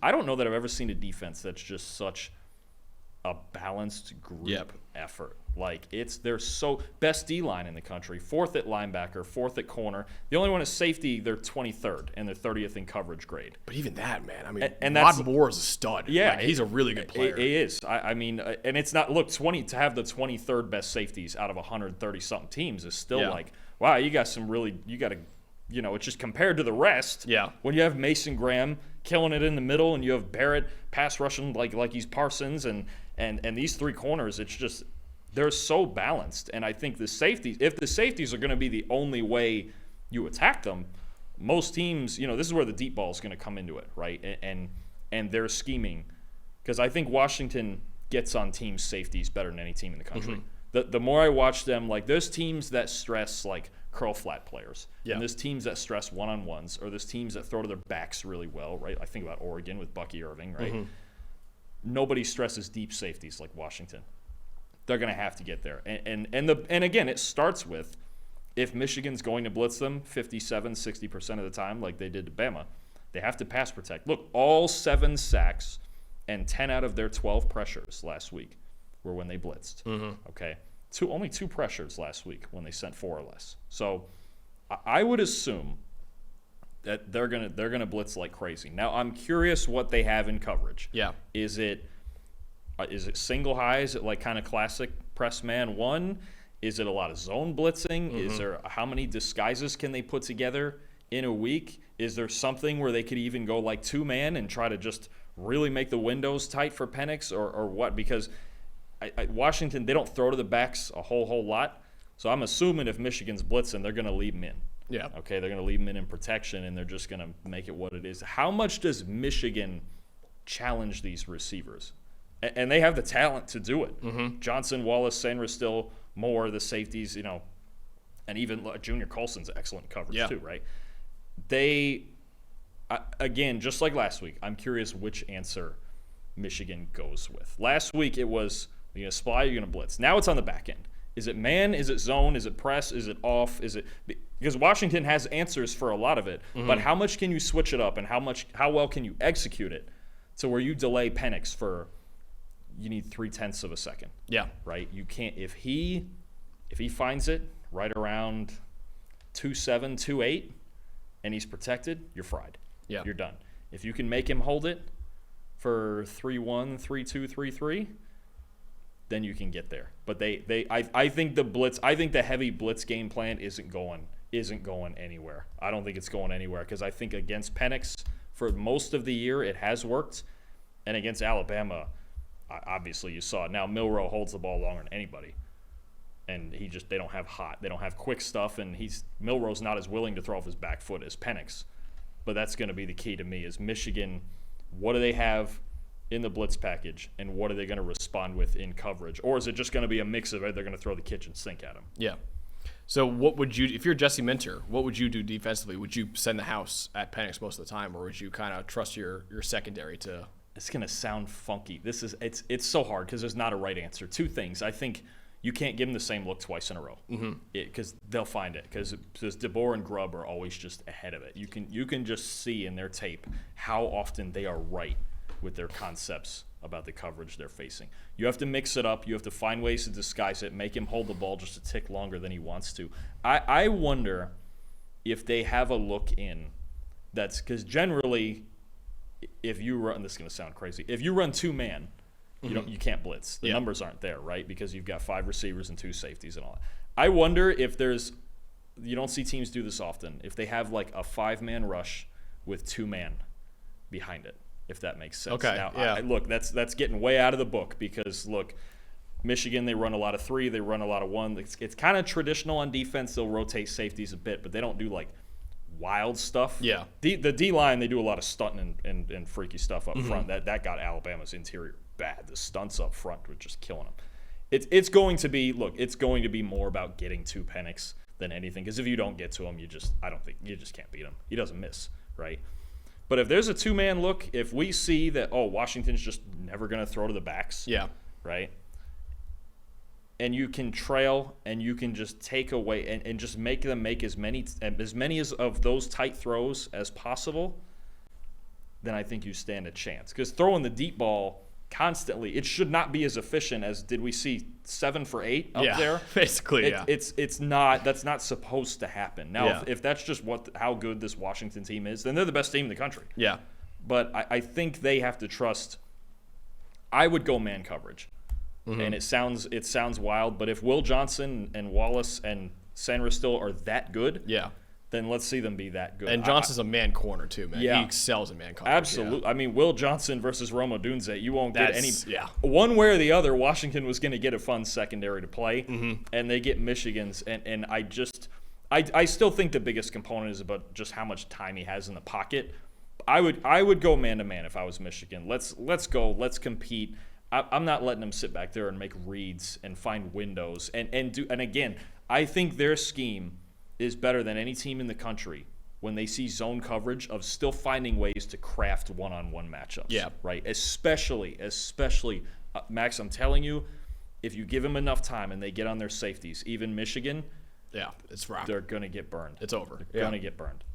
I don't know that I've ever seen a defense that's just such a balanced group effort. Like they're so best D-line in the country, 4th at linebacker, 4th at corner. The only one is safety, they're 23rd and they're 30th in coverage grade. But even that, man, I mean, and Rod that's, Moore is a stud. Yeah, like, he's a really good player. He is. I mean, and it's not, look, 20 to have the 23rd best safeties out of 130 something teams is still like, wow, you got to, you know, it's just compared to the rest. Yeah. When you have Mason Graham killing it in the middle and you have Barrett pass rushing like he's Parsons and these 3 corners, it's just, they're so balanced. And I think the safeties, if the safeties are going to be the only way you attack them, most teams, you know, this is where the deep ball is going to come into it, right? And they're scheming, because I think Washington gets on teams' safeties better than any team in the country. Mm-hmm. The more I watch them, like there's teams that stress like curl flat players, and there's teams that stress one-on-ones, or there's teams that throw to their backs really well, right? I think about Oregon with Bucky Irving, right? Mm-hmm. Nobody stresses deep safeties like Washington. They're going to have to get there. And again, it starts with, if Michigan's going to blitz them 57, 60% of the time like they did to Bama, they have to pass protect. Look, all 7 sacks and 10 out of their 12 pressures last week were when they blitzed. Mm-hmm. Okay? Only 2 pressures last week when they sent 4 or less. So I would assume that they're gonna blitz like crazy. Now, I'm curious what they have in coverage. Yeah. Is it single high? Is it like kind of classic press man 1? Is it a lot of zone blitzing? Mm-hmm. Is there, how many disguises can they put together in a week? Is there something where they could even go like 2-man and try to just really make the windows tight for Penix, or what? Because Washington, they don't throw to the backs a whole lot. So I'm assuming if Michigan's blitzing, they're going to leave them in. Yeah. Okay, they're going to leave them in protection, and they're just going to make it what it is. How much does Michigan challenge these receivers? And they have the talent to do it. Mm-hmm. Johnson, Wallace, Sandra Still, Moore, the safeties, you know, and even Junior Colson's excellent coverage too, right? They, again, just like last week, I'm curious which answer Michigan goes with. Last week it was, you're going to spy, you're going to blitz. Now it's on the back end. Is it man? Is it zone? Is it press? Is it off? Is it, because Washington has answers for a lot of it, but how much can you switch it up, and how well can you execute it to where you delay Penix for, you need 0.3 of a second. Yeah. Right? You can't, if he finds it right around 2.7, 2.8, and he's protected, you're fried. Yeah. You're done. If you can make him hold it for 3.1, 3.2, 3.3, then you can get there. But I think the heavy blitz game plan isn't going anywhere. I don't think it's going anywhere, because I think against Penix for most of the year it has worked, and against Alabama, obviously you saw it. Now Milroe holds the ball longer than anybody, and they don't have quick stuff, and Milroe's not as willing to throw off his back foot as Penix. But that's going to be the key to me, is Michigan, what do they have in the blitz package, and what are they going to respond with in coverage? Or is it just going to be a mix of it? They're going to throw the kitchen sink at them. Yeah. So what would you, if you're Jesse Minter, what would you do defensively? Would you send the house at Penix most of the time, or would you kind of trust your secondary to? It's going to sound funky. It's so hard, because there's not a right answer. 2 things. I think you can't give them the same look twice in a row, because they'll find it, because DeBoer and Grubb are always just ahead of it. You can just see in their tape how often they are right with their concepts about the coverage they're facing. You have to mix it up. You have to find ways to disguise it, make him hold the ball just a tick longer than he wants to. I wonder if they have a look in that's, because generally, if you run, this is going to sound crazy, if you run 2-man, you can't blitz. The numbers aren't there, right? Because you've got 5 receivers and 2 safeties and all that. I wonder if you don't see teams do this often, if they have like a 5-man rush with 2-man behind it, if that makes sense. Okay. Now, look, that's getting way out of the book, because look, Michigan, they run a lot of 3, they run a lot of 1. It's kind of traditional on defense. They'll rotate safeties a bit, but they don't do like wild stuff. Yeah. The D-line, they do a lot of stunting and freaky stuff up front. That got Alabama's interior bad. The stunts up front were just killing them. It's going to be more about getting to Penix than anything. Because if you don't get to him, you just can't beat him. He doesn't miss, right? But if there's a two-man look, if we see that, Washington's just never going to throw to the backs, right? And you can trail and you can just take away and just make them make as many of those tight throws as possible, then I think you stand a chance. Because throwing the deep ball constantly, it should not be as efficient as did we see 7 for 8 up there. Basically, It's not. That's not supposed to happen. Now, if that's just how good this Washington team is, then they're the best team in the country. Yeah. But I think they have to trust. I would go man coverage, and it sounds wild, but if Will Johnson and Wallace and Sandra Still are that good, then let's see them be that good. And Johnson's a man corner too, man. Yeah. He excels in man coverage. Absolutely. I mean, Will Johnson versus Rome Odunze, you won't get any. Yeah. One way or the other, Washington was going to get a fun secondary to play, and they get Michigan's. And I still think the biggest component is about just how much time he has in the pocket. I would go man to man if I was Michigan. Let's go. Let's compete. I'm not letting them sit back there and make reads and find windows and again, I think their scheme is better than any team in the country when they see zone coverage of still finding ways to craft one-on-one matchups. Yeah. Right? Especially, Max, I'm telling you, if you give them enough time and they get on their safeties, even Michigan, it's rough. They're going to get burned. It's over. They're going to get burned.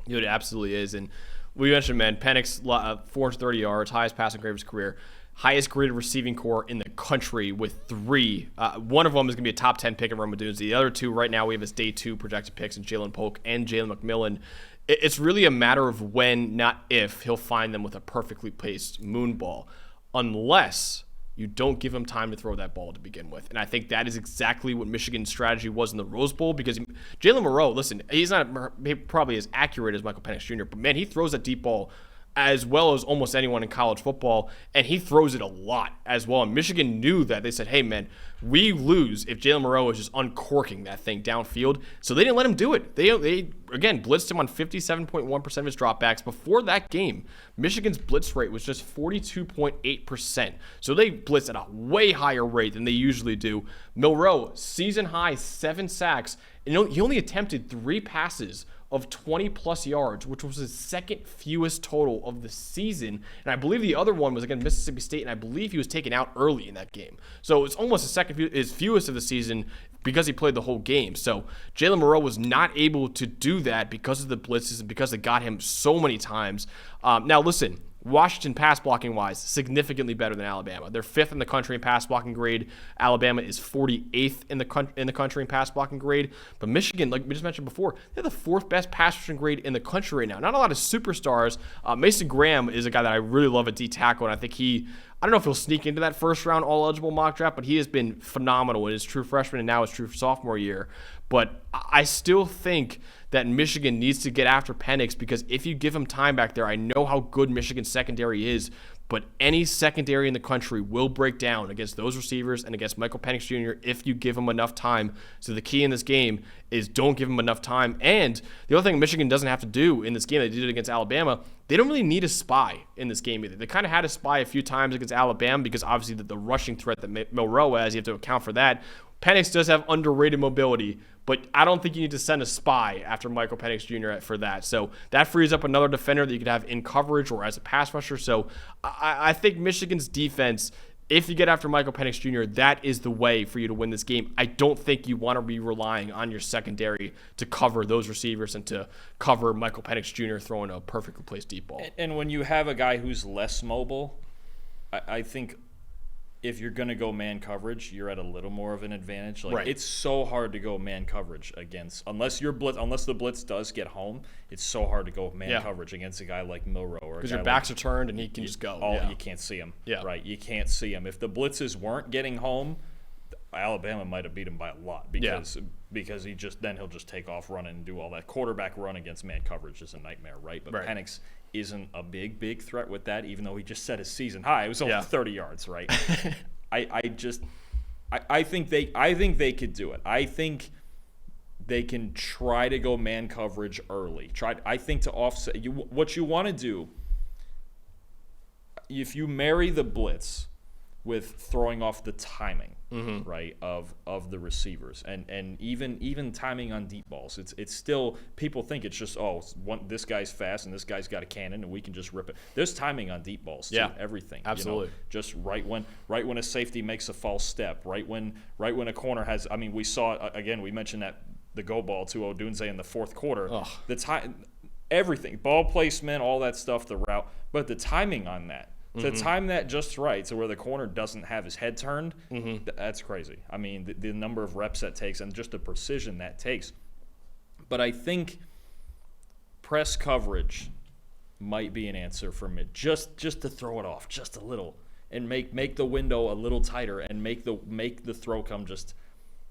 It absolutely is. And we mentioned, man, Penix, 430 yards, highest passing grade of his career. Highest graded receiving core in the country with 3. One of them is going to be a top 10 pick in Rome Odunze. The other 2 right now we have as day 2 projected picks in Jalen Polk and Jalen McMillan. It's really a matter of when, not if, he'll find them with a perfectly placed moon ball, unless you don't give him time to throw that ball to begin with. And I think that is exactly what Michigan's strategy was in the Rose Bowl, because Jalen Moreau, listen, he's not probably as accurate as Michael Penix Jr., but man, he throws that deep ball as well as almost anyone in college football, and he throws it a lot as well. And Michigan knew that. They said, hey, man, we lose if Jalen Moreau is just uncorking that thing downfield. So they didn't let him do it. They again, blitzed him on 57.1% of his dropbacks. Before that game, Michigan's blitz rate was just 42.8%. So they blitzed at a way higher rate than they usually do. Milroe, season high, 7 sacks. And he only attempted 3 passes of 20-plus yards, which was his second fewest total of the season. And I believe the other one was against Mississippi State, and I believe he was taken out early in that game. So it's almost his fewest of the season because he played the whole game. So Jalen Moreau was not able to do that because of the blitzes and because they got him so many times. Now, listen, Washington pass blocking wise, significantly better than Alabama. They're 5th in the country in pass blocking grade. Alabama is 48th in the country in pass blocking grade. But Michigan, like we just mentioned before, they're the 4th best pass rushing grade in the country right now. Not a lot of superstars. Mason Graham is a guy that I really love at D tackle, and I think I don't know if he'll sneak into that first round all eligible mock draft, but he has been phenomenal in his true freshman and now his true sophomore year. But I still think that Michigan needs to get after Penix, because if you give him time back there, I know how good Michigan's secondary is, but any secondary in the country will break down against those receivers and against Michael Penix Jr. if you give him enough time. So the key in this game is don't give him enough time. And the other thing Michigan doesn't have to do in this game, they did it against Alabama, they don't really need a spy in this game either. They kind of had a spy a few times against Alabama because obviously the rushing threat that Milroe has, you have to account for that. Penix does have underrated mobility, but I don't think you need to send a spy after Michael Penix Jr. for that. So that frees up another defender that you could have in coverage or as a pass rusher. So I think Michigan's defense, if you get after Michael Penix Jr., that is the way for you to win this game. I don't think you want to be relying on your secondary to cover those receivers and to cover Michael Penix Jr. throwing a perfectly placed deep ball. And when you have a guy who's less mobile, I think if you're going to go man coverage, you're at a little more of an advantage. Right. It's so hard to go man coverage against, unless the blitz does get home, it's so hard to go man coverage against a guy like Milroe. Because your backs are turned and he can just go. You can't see him. Yeah. Right. You can't see him. If the blitzes weren't getting home, Alabama might have beat him by a lot because he'll just take off running and do all that. Quarterback run against man coverage is a nightmare, right? But Penix isn't a big threat with that, even though he just set his season high. It was only 30 yards, right? I think they could do it. I think they can try to go man coverage early. I think to offset what you want to do, if you marry the blitz with throwing off the timing, right, of the receivers, and even timing on deep balls. It's still, people think it's just this guy's fast and this guy's got a cannon and we can just rip it. There's timing on deep balls too. Everything. Absolutely. Just right when a safety makes a false step, right when a corner has. I mean, we saw again. We mentioned that the go ball to Odunze in the fourth quarter. The time, everything, ball placement, all that stuff, the route, but the timing on that. To time that just right so where the corner doesn't have his head turned, that's crazy. I mean, the number of reps that takes and just the precision that takes. But I think press coverage might be an answer for me. Just to throw it off just a little and make the window a little tighter and make the throw come just,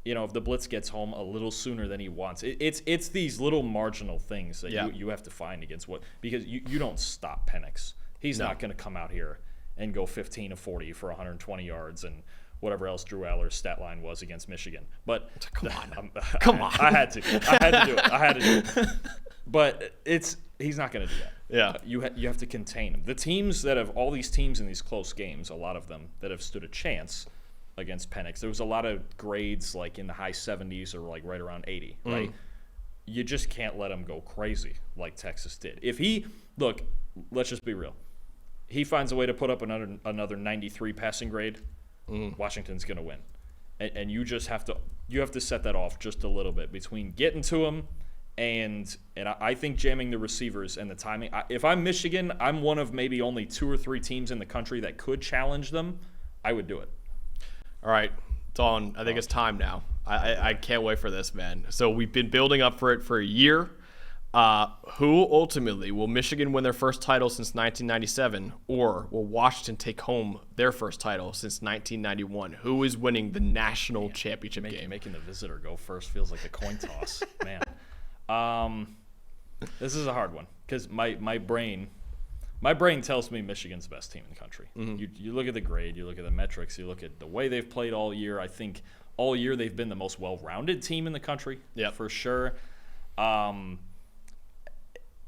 if the blitz gets home a little sooner than he wants. It's these little marginal things that you have to find against because you don't stop Penix. He's not going to come out here and go 15 of 40 for 120 yards and whatever else Drew Aller's stat line was against Michigan. But come on. I had to do it. But he's not going to do that. Yeah. You have to contain him. The teams that have all these teams in these close games, a lot of them that have stood a chance against Penix. There was a lot of grades like in the high 70s or like right around 80, right? You just can't let him go crazy like Texas did. Let's just be real. He finds a way to put up another 93 passing grade, Washington's going to win. And you just have to set that off just a little bit between getting to him and I think jamming the receivers and the timing. If I'm Michigan, I'm one of maybe only 2 or 3 teams in the country that could challenge them. I would do it. All right, Dawn, I think it's time now. I can't wait for this, man. So we've been building up for it for a year. Who ultimately will Michigan win their first title since 1997, or will Washington take home their first title since 1991? Who is winning the national championship game? Making the visitor go first feels like a coin toss, man. This is a hard one because my brain tells me Michigan's the best team in the country. You look at the grade, you look at the metrics, you look at the way they've played all year. I think all year they've been the most well-rounded team in the country, for sure.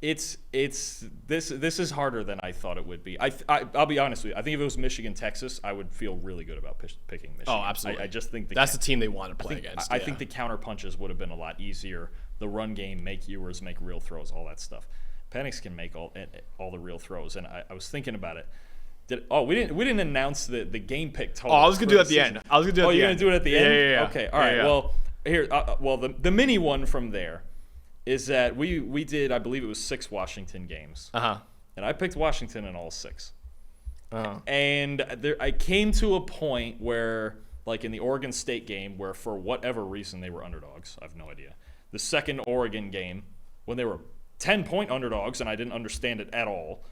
This is harder than I thought it would be. I'll be honest with you. I think if it was Michigan, Texas, I would feel really good about picking Michigan. Oh, absolutely. I just think that's the team they want to play against. I think the counter punches would have been a lot easier. The run game, make Ewers, make real throws, all that stuff. Penix can make all the real throws, and I was thinking about it. We didn't announce the game pick total. Oh, I was gonna do it at the end. You're gonna do it at the end? Yeah. Okay, all right. Yeah. Well, here. The mini one from there is that we did, I believe it was 6 Washington games. And I picked Washington in all 6. And I came to a point where, like in the Oregon State game, where for whatever reason they were underdogs. I have no idea. The second Oregon game, when they were 10-point underdogs, and I didn't understand it at all.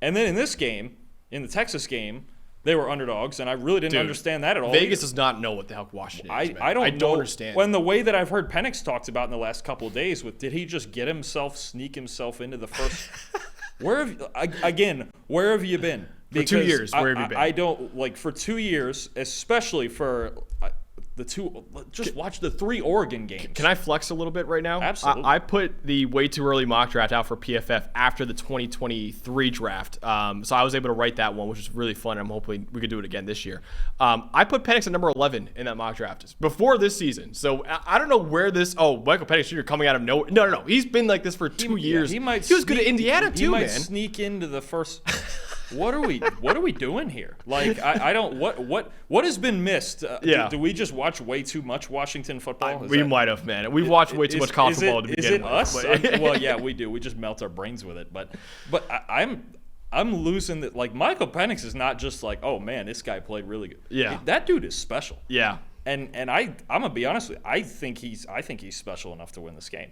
And then in this game, in the Texas game, they were underdogs, and I really didn't understand that at all. Vegas does not know what the hell Washington is, man. I don't understand. When the way that I've heard Penix talked about in the last couple of days, did he just sneak himself into the first? Where have you been? For 2 years, where have you been? I don't for 2 years, especially for the 2. Just watch the 3 Oregon games. Can I flex a little bit right now? Absolutely. I put the way too early mock draft out for PFF after the 2023 draft. So I was able to write that one, which is really fun. I'm hoping we could do it again this year. I put Penix at number 11 in that mock draft before this season. So I don't know where Michael Penix Jr. coming out of nowhere. No. He's been like this for 2 years. He was good at Indiana too, man. He might sneak into the first. What are we doing here? Like I don't what has been missed? Do we just watch way too much Washington football? We might have, man. We've watched way too much college football to begin with. Is it us? Well, yeah, we do. We just melt our brains with it. But I'm losing that. Like Michael Penix is not just like, oh man, this guy played really good. Yeah, that dude is special. Yeah, and I'm gonna be honest with you. I think he's special enough to win this game.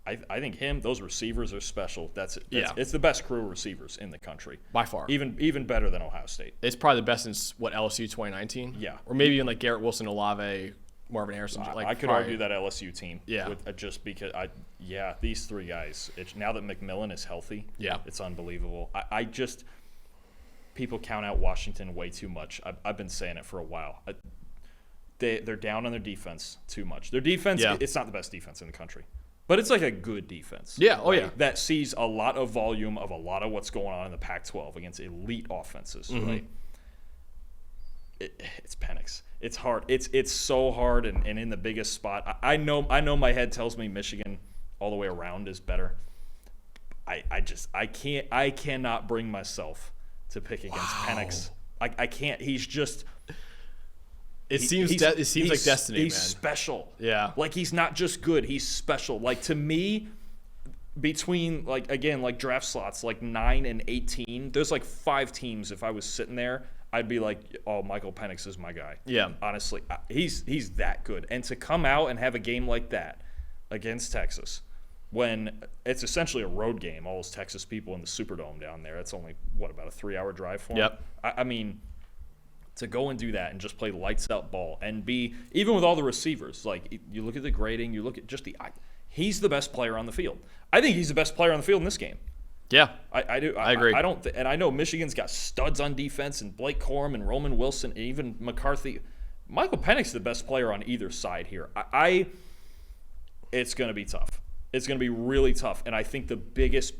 I think those receivers are special. It's the best crew of receivers in the country by far. Even better than Ohio State. It's probably the best since LSU 2019. Yeah, or maybe even like Garrett Wilson, Olave, Marvin Harrison. I could argue that LSU team. Yeah, just because these 3 guys. Now that McMillan is healthy. Yeah, it's unbelievable. I just people count out Washington way too much. I've been saying it for a while. They're down on their defense too much. Their defense, it's not the best defense in the country. But it's like a good defense. Yeah, yeah. That sees a lot of volume of a lot of what's going on in the Pac-12 against elite offenses, right? It's Penix. It's hard. It's so hard, and in the biggest spot. I know my head tells me Michigan all the way around is better. I cannot bring myself to pick against Penix. I can't. He's just. It seems like destiny, He's man. special. Yeah. Like, he's not just good. He's special. Like, to me, between, like, again, like draft slots, like 9 and 18, there's like 5 teams. If I was sitting there, I'd be like, oh, Michael Penix is my guy. Yeah. Honestly, he's that good. And to come out and have a game like that against Texas, when it's essentially a road game, all those Texas people in the Superdome down there, it's only, about a 3-hour drive for them? Yep. I mean, to go and do that and just play lights out ball and be, even with all the receivers, like, you look at the grading, you look at just he's the best player on the field. I think he's the best player on the field in this game. Yeah. I do. I agree. I don't, and I know Michigan's got studs on defense, and Blake Corum and Roman Wilson, and even McCarthy. Michael Penix is the best player on either side here. It's going to be tough. It's going to be really tough, and I think the biggest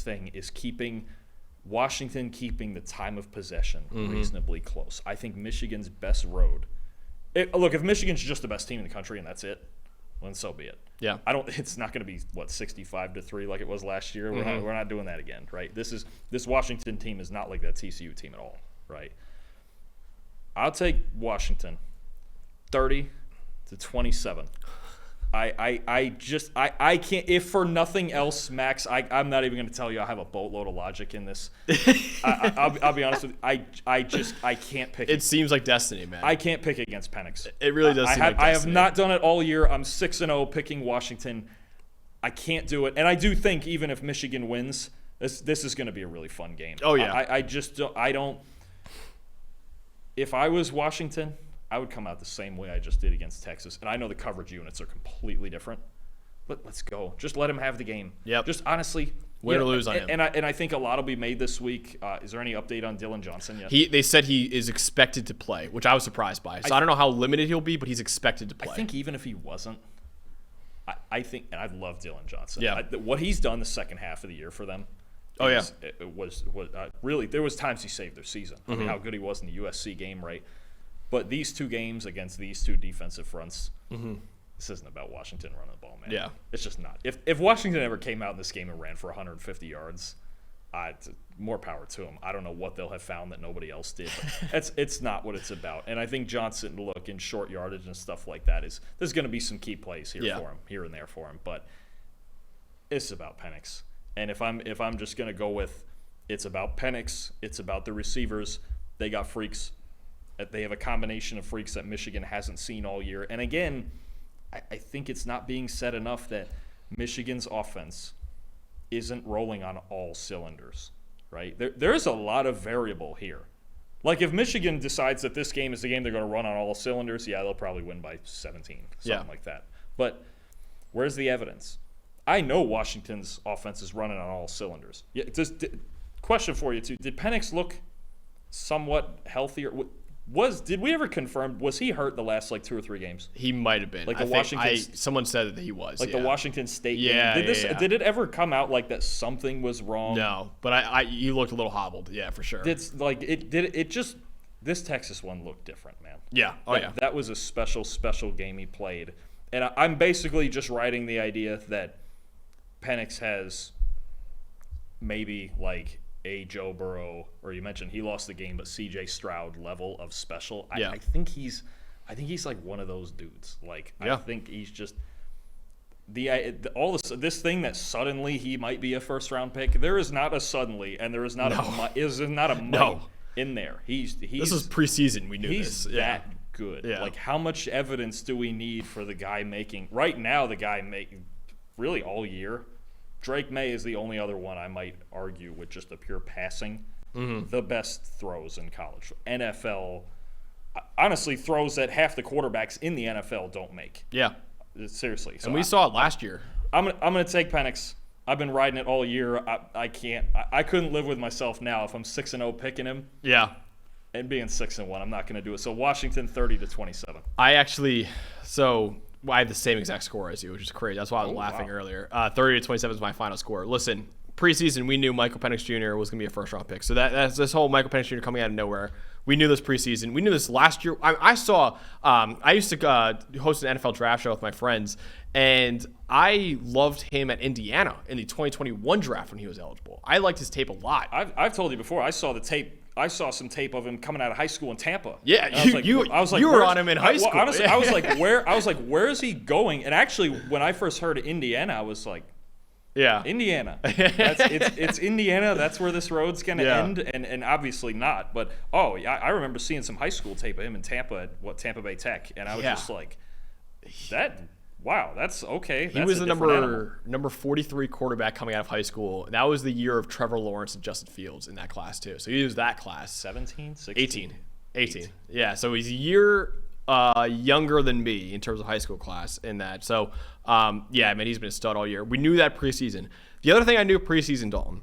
thing is Washington keeping the time of possession reasonably close. I think Michigan's best road. Look, if Michigan's just the best team in the country and that's it, then so be it. Yeah. It's not going to be 65-3 like it was last year. We're not doing that again, right? This Washington team is not like that TCU team at all, right? I'll take Washington 30-27. I can't, if for nothing else, Max, I'm not even going to tell you I have a boatload of logic in this. I'll be honest with you. I can't pick. It seems like destiny, man. I can't pick against Penix. It really does seem like destiny. I have not done it all year. I'm 6-0 picking Washington. I can't do it. And I do think even if Michigan wins, this is going to be a really fun game. Oh, yeah. I don't. If I was Washington, I would come out the same way I just did against Texas. And I know the coverage units are completely different. But let's go. Just let him have the game. Yep. Just honestly. Win or lose on him. And I think a lot will be made this week. Is there any update on Dillon Johnson yet? They said he is expected to play, which I was surprised by. So I don't know how limited he'll be, but he's expected to play. I think even if he wasn't, I think, and I love Dillon Johnson. Yeah. What he's done the second half of the year for them. It was really, there was times he saved their season. I mean, how good he was in the USC game, right? But these 2 games against these 2 defensive fronts, this isn't about Washington running the ball, man. Yeah. It's just not. If Washington ever came out in this game and ran for 150 yards, more power to them. I don't know what they'll have found that nobody else did. But it's not what it's about. And I think Johnson, look, in short yardage and stuff like that, there's going to be some key plays here for him, here and there for him. But it's about Penix. And if I'm just going to go with, it's about Penix, it's about the receivers. They got freaks. They have a combination of freaks that Michigan hasn't seen all year. And again, I think it's not being said enough that Michigan's offense isn't rolling on all cylinders, right? There is a lot of variable here. Like, if Michigan decides that this game is the game they're going to run on all cylinders, they'll probably win by 17, something like that. But where's the evidence? I know Washington's offense is running on all cylinders. Yeah, question for you, too. Did Penix look somewhat healthier? Did we ever confirm, was he hurt the last 2 or 3 games? He might have been. Like Washington. Someone said that he was. The Washington State game. Yeah, Did it ever come out like that something was wrong? No, but he looked a little hobbled. Yeah, for sure. This Texas one looked different, man. Yeah. That was a special game he played. And I'm basically just writing the idea that Penix has maybe a Joe Burrow, or you mentioned he lost the game, but CJ Stroud level of special. Yeah. I think he's like one of those dudes. I think he's just this thing that suddenly he might be a first round pick. There is not a suddenly, and there is not a might in there. He's this is preseason. We knew he's this. That good. Yeah. How much evidence do we need for the guy making right now? The guy making really all year. Drake May is the only other one I might argue with just the pure passing. The best throws in college. NFL, honestly, throws that half the quarterbacks in the NFL don't make. Yeah. Seriously. So and we saw it last year. I'm gonna take Penix. I've been riding it all year. I couldn't live with myself now if I'm 6-0 picking him. Yeah. And being 6-1, I'm not gonna do it. So Washington 30-27. I have the same exact score as you, which is crazy. That's why I was laughing earlier. 30-27 is my final score. Listen, preseason, we knew Michael Penix Jr. was going to be a first-round pick. So that's this whole Michael Penix Jr. coming out of nowhere. We knew this preseason. We knew this last year. I used to host an NFL draft show with my friends, and I loved him at Indiana in the 2021 draft when he was eligible. I liked his tape a lot. I've told you before. I saw the tape. I saw some tape of him coming out of high school in Tampa. Yeah, you were on him in high school. Honestly, I was like, where is he going? And actually, when I first heard of Indiana, I was like, yeah, Indiana. It's Indiana. That's where this road's gonna end, and obviously not. But I remember seeing some high school tape of him in Tampa at Tampa Bay Tech, and I was just like, that. Wow, that's okay. He was the number 43 quarterback coming out of high school. That was the year of Trevor Lawrence and Justin Fields in that class too. So he was that class. 17, 16? 18. Yeah, so he's a year younger than me in terms of high school class in that. So, he's been a stud all year. We knew that preseason. The other thing I knew preseason, Dalton,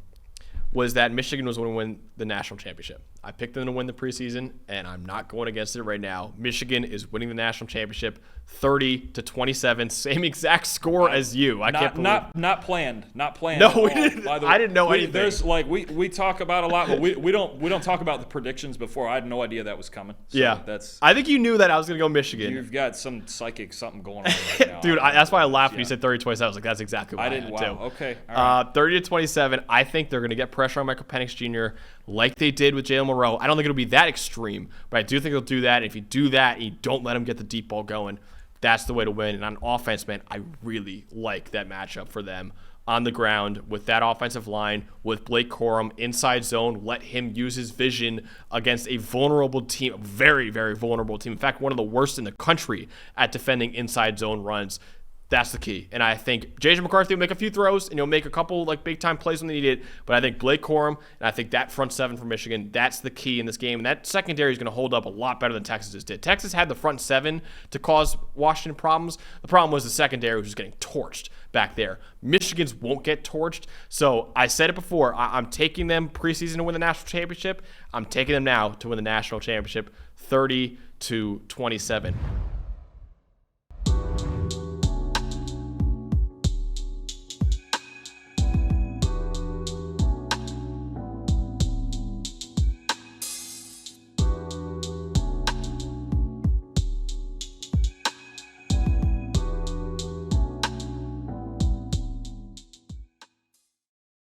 was that Michigan was going to win the national championship. I picked them to win the preseason, and I'm not going against it right now. Michigan is winning the national championship 30-27, same exact score as you. I can't believe not planned. No, we didn't. I didn't know anything. There's we talk about a lot, but we don't talk about the predictions before. I had no idea that was coming. So I think you knew that I was going to go Michigan. You've got some psychic something going on right now. Dude, that's why I laughed when you said 30-27. I was like, that's exactly what I did too. Okay. All right. 30-27. I think they're going to get pressure on Michael Penix Jr. like they did with Jalen Monroe. I don't think it'll be that extreme, but I do think they'll do that. If you do that and you don't let him get the deep ball going, that's the way to win. And on offense, man, I really like that matchup for them on the ground with that offensive line, with Blake Corum inside zone. Let him use his vision against a vulnerable team, a very, very vulnerable team. In fact, one of the worst in the country at defending inside zone runs. That's the key. And I think J.J. McCarthy will make a few throws and he'll make a couple big-time plays when they need it. But I think Blake Corum and I think that front seven for Michigan, that's the key in this game. And that secondary is going to hold up a lot better than Texas did. Texas had the front seven to cause Washington problems. The problem was the secondary was just getting torched back there. Michigan's won't get torched. So I said it before. I'm taking them preseason to win the national championship. I'm taking them now to win the national championship 30-27.